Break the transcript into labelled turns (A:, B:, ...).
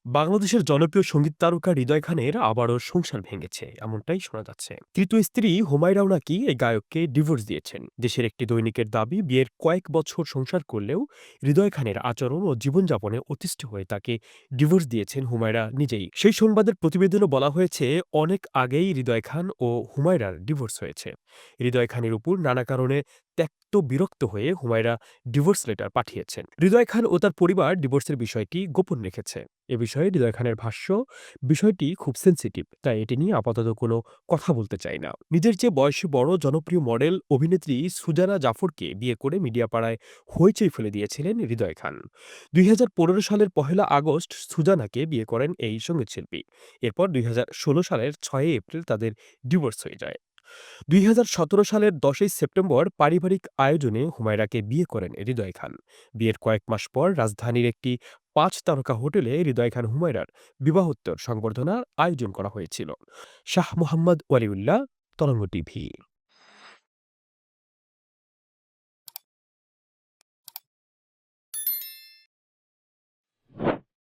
A: বাংলাদেশের জনপ্রিয় সঙ্গীত তারকা হৃদয় খানের আবারও সংসার ভেঙেছে এমনটাই শোনা যাচ্ছে। তৃতীয় স্ত্রী হুমায়রাও নাকি এই গায়ককে ডিভোর্স দিয়েছেন। দেশের একটি দৈনিকের দাবি, বিয়ের কয়েক বছর সংসার করলেও হৃদয় খানের আচরণ ও জীবনযাপনে অতিষ্ঠ হয়ে তাকে ডিভোর্স দিয়েছেন হুমায়রা নিজেই। সেই সংবাদের প্রতিবেদনে বলা হয়েছে, অনেক আগেই হৃদয় খান ও হুমায়রার ডিভোর্স হয়েছে। হৃদয় খানের উপর নানা কারণে ত্যক্ত বিরক্ত হয়ে হুমায়রা ডিভোর্স লেটার পাঠিয়েছেন। হৃদয় খান ও তার পরিবার ডিভোর্সের বিষয়টি গোপন রেখেছে। এ বিষয়ে হৃদয় খানের ভাষ্য, বিষয়টি খুব সেনসিটিভ, তাই এটি নিয়ে আপাতত কোনো কথা বলতে চাই না। নিজের চেয়ে বয়সে বড় জনপ্রিয় মডেল অভিনেত্রী সুজানা জাফরকে বিয়ে করে মিডিয়া পাড়ায় হইচই ফেলে দিয়েছিলেন হৃদয় খান। ২০১৫ সালের ১ আগস্ট সুজানাকে বিয়ে করেন এই সঙ্গীতশিল্পী। এরপর ২০১৬ সালের ৬ এপ্রিল তাদের ডিভোর্স হয়ে যায়। ২০১৭ সালের ১০ই সেপ্টেম্বর পারিবারিক আয়োজনে হুমায়রাকে বিয়ে করেন হৃদয় খান। বিয়ের কয়েক মাস পর রাজধানীর একটি ৫ তারকা হোটেলে হৃদয় খান হুমায়রার বিবাহোত্তর সংবর্ধনার আয়োজন করা হয়েছিল। শাহ মোহাম্মদ ওয়ালিউল্লাহ, তরঙ্গ টিভি।